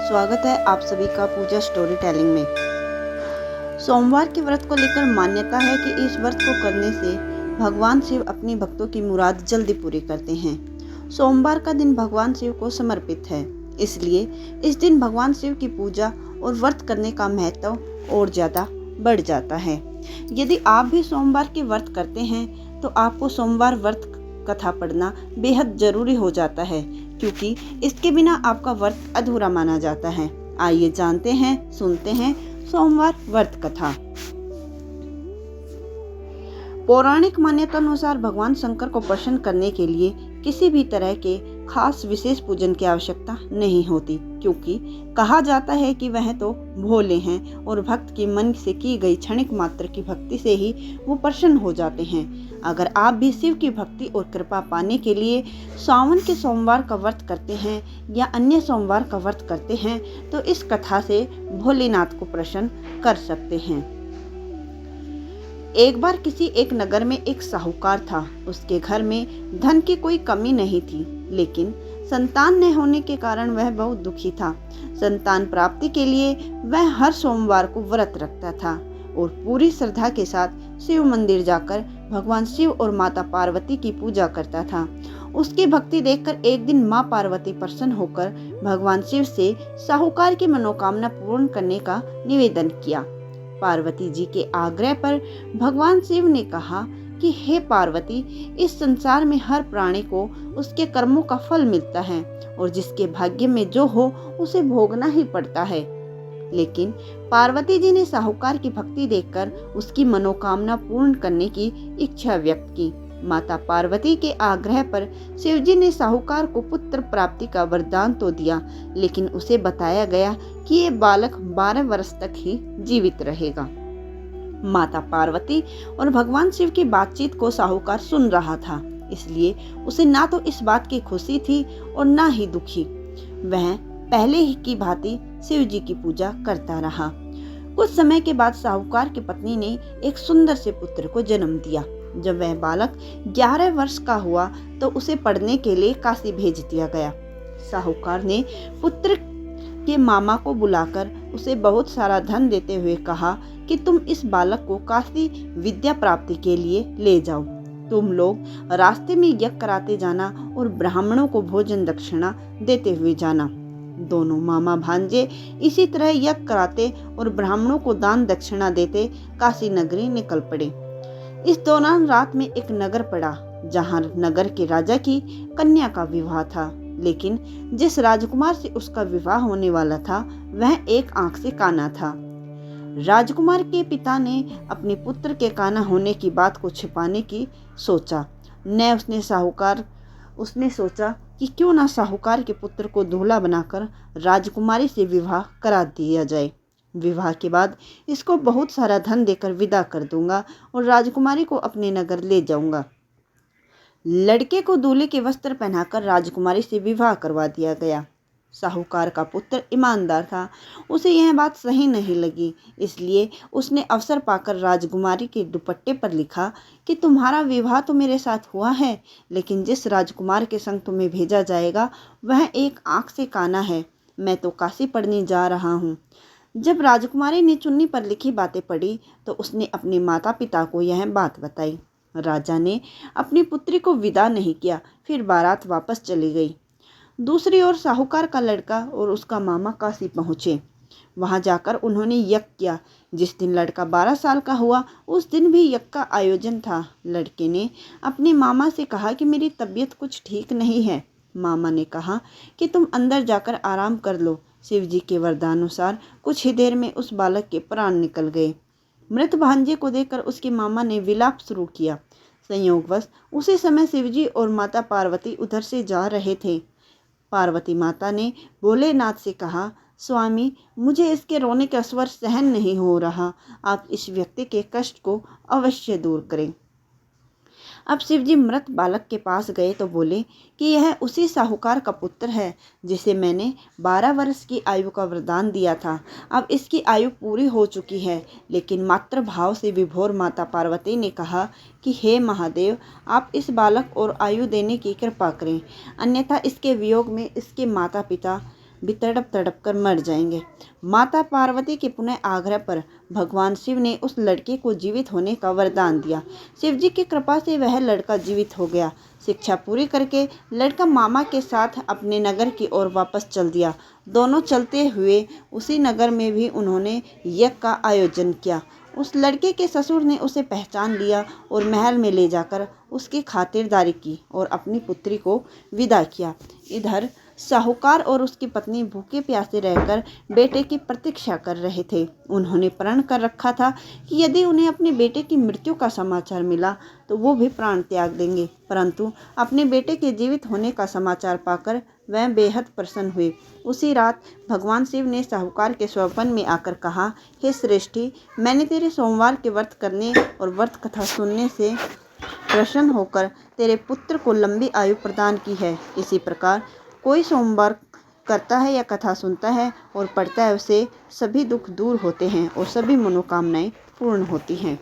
स्वागत है आप सभी का पूजा स्टोरी टेलिंग में। सोमवार के व्रत को लेकर मान्यता है कि इस व्रत को करने से भगवान शिव अपनी भक्तों की मुराद जल्दी पूरी करते हैं। सोमवार का दिन भगवान शिव को समर्पित है, इसलिए इस दिन भगवान शिव की पूजा और व्रत करने का महत्व और ज़्यादा बढ़ जाता है। यदि आप भी सोमवार के व्रत करते हैं तो आपको सोमवार व्रत कथा पढ़ना बेहद जरूरी हो जाता है, क्योंकि इसके बिना आपका व्रत अधूरा माना जाता है। आइए जानते हैं, सुनते हैं सोमवार व्रत कथा। पौराणिक मान्यता अनुसार भगवान शंकर को प्रसन्न करने के लिए किसी भी तरह के खास विशेष पूजन की आवश्यकता नहीं होती, क्योंकि कहा जाता है कि वह तो भोले हैं और भक्त के मन से की गई क्षणिक मात्र की भक्ति से ही वो प्रसन्न हो जाते हैं। अगर आप भी शिव की भक्ति और कृपा पाने के लिए सावन के सोमवार का व्रत करते हैं या अन्य सोमवार का व्रत करते हैं तो इस कथा से भोलेनाथ को प्रसन्न कर सकते हैं। एक बार किसी एक नगर में एक साहूकार था। उसके घर में धन की कोई कमी नहीं थी, लेकिन संतान न होने के कारण वह बहुत दुखी था। संतान प्राप्ति के लिए वह हर सोमवार को व्रत रखता था और पूरी श्रद्धा के साथ शिव मंदिर जाकर भगवान शिव और माता पार्वती की पूजा करता था। उसकी भक्ति देखकर एक दिन माँ पार्वती प्रसन्न होकर भगवान शिव से साहूकार की मनोकामना पूर्ण करने का निवेदन किया। पार्वती जी के आग्रह पर भगवान शिव ने कहा कि हे पार्वती, इस संसार में हर प्राणी को उसके कर्मों का फल मिलता है और जिसके भाग्य में जो हो उसे भोगना ही पड़ता है। लेकिन पार्वती जी ने साहूकार की भक्ति देखकर उसकी मनोकामना पूर्ण करने की इच्छा व्यक्त की। माता पार्वती के आग्रह पर शिवजी ने साहूकार को पुत्र प्राप्ति का वरदान तो दिया, लेकिन उसे बताया गया कि ये बालक 12 वर्ष तक ही जीवित रहेगा। माता पार्वती और भगवान शिव की बातचीत को साहूकार सुन रहा था, इसलिए उसे ना तो इस बात की खुशी थी और ना ही दुखी। वह पहले ही की भांति शिव जी की पूजा करता रहा। कुछ समय के बाद साहूकार की पत्नी ने एक सुंदर से पुत्र को जन्म दिया। जब वह बालक 11 वर्ष का हुआ तो उसे पढ़ने के लिए काशी भेज दिया गया। साहूकार ने पुत्र के मामा को बुलाकर उसे बहुत सारा धन देते हुए कहा कि तुम इस बालक को काशी विद्या प्राप्ति के लिए ले जाओ। तुम लोग रास्ते में यज्ञ कराते जाना और ब्राह्मणों को भोजन दक्षिणा देते हुए जाना। दोनों मामा भांजे इसी तरह यज्ञ कराते और ब्राह्मणों को दान दक्षिणा देते काशी नगरी निकल पड़े। इस दौरान रात में एक नगर पड़ा, जहां नगर के राजा की कन्या का विवाह था, लेकिन जिस राजकुमार से उसका विवाह होने वाला था वह एक आंख से काना था। राजकुमार के पिता ने अपने पुत्र के काना होने की बात को छिपाने की सोचा। उसने सोचा कि क्यों ना साहूकार के पुत्र को दूल्हा बनाकर राजकुमारी से विवाह करा दिया जाए। विवाह के बाद इसको बहुत सारा धन देकर विदा कर दूंगा और राजकुमारी को अपने नगर ले जाऊंगा। लड़के को दूल्हे के वस्त्र पहनाकर राजकुमारी से विवाह करवा दिया गया। साहूकार का पुत्र ईमानदार था, उसे यह बात सही नहीं लगी, इसलिए उसने अवसर पाकर राजकुमारी के दुपट्टे पर लिखा कि तुम्हारा विवाह तो मेरे साथ हुआ है, लेकिन जिस राजकुमार के संग तुम्हें भेजा जाएगा वह एक आंख से काना है। मैं तो काशी पढ़ने जा रहा हूँ। जब राजकुमारी ने चुन्नी पर लिखी बातें पढ़ी तो उसने अपने माता पिता को यह बात बताई। राजा ने अपनी पुत्री को विदा नहीं किया, फिर बारात वापस चली गई। दूसरी ओर साहूकार का लड़का और उसका मामा काशी पहुंचे। वहां जाकर उन्होंने यज्ञ किया। जिस दिन लड़का 12 साल का हुआ उस दिन भी यज्ञ का आयोजन था। लड़के ने अपने मामा से कहा कि मेरी तबीयत कुछ ठीक नहीं है। मामा ने कहा कि तुम अंदर जाकर आराम कर लो। शिव जी के वरदानुसार कुछ ही देर में उस बालक के प्राण निकल गए। मृत भांजे को देखकर उसके मामा ने विलाप शुरू किया। संयोगवश उसी समय शिवजी और माता पार्वती उधर से जा रहे थे। पार्वती माता ने भोलेनाथ से कहा, स्वामी, मुझे इसके रोने का स्वर सहन नहीं हो रहा, आप इस व्यक्ति के कष्ट को अवश्य दूर करें। अब शिवजी मृत बालक के पास गए तो बोले कि यह उसी साहूकार का पुत्र है जिसे मैंने 12 वर्ष की आयु का वरदान दिया था। अब इसकी आयु पूरी हो चुकी है, लेकिन मातृ भाव से विभोर माता पार्वती ने कहा कि हे महादेव, आप इस बालक और आयु देने की कृपा करें, अन्यथा इसके वियोग में इसके माता पिता भी तड़प तड़प कर मर जाएंगे। माता पार्वती के पुनः आग्रह पर भगवान शिव ने उस लड़के को जीवित होने का वरदान दिया। शिव जी की कृपा से वह लड़का जीवित हो गया। शिक्षा पूरी करके लड़का मामा के साथ अपने नगर की ओर वापस चल दिया। दोनों चलते हुए उसी नगर में भी उन्होंने यज्ञ का आयोजन किया। उस लड़के के ससुर ने उसे पहचान लिया और महल में ले जाकर उसकी खातिरदारी की और अपनी पुत्री को विदा किया। इधर साहूकार और उसकी पत्नी भूखे प्यासे रहकर बेटे की प्रतीक्षा कर रहे थे। उन्होंने प्रण कर रखा था कि यदि उन्हें अपने बेटे की मृत्यु का समाचार मिला तो वो भी प्राण त्याग देंगे, परंतु अपने बेटे के जीवित होने का समाचार पाकर वह बेहद प्रसन्न हुए। उसी रात भगवान शिव ने साहूकार के स्वप्न में आकर कहा, हे श्रेष्ठी, मैंने तेरे सोमवार के व्रत करने और व्रत कथा सुनने से प्रसन्न होकर तेरे पुत्र को लंबी आयु प्रदान की है। इसी प्रकार कोई सोमवार करता है या कथा सुनता है और पढ़ता है, उसे सभी दुख दूर होते हैं और सभी मनोकामनाएं पूर्ण होती हैं।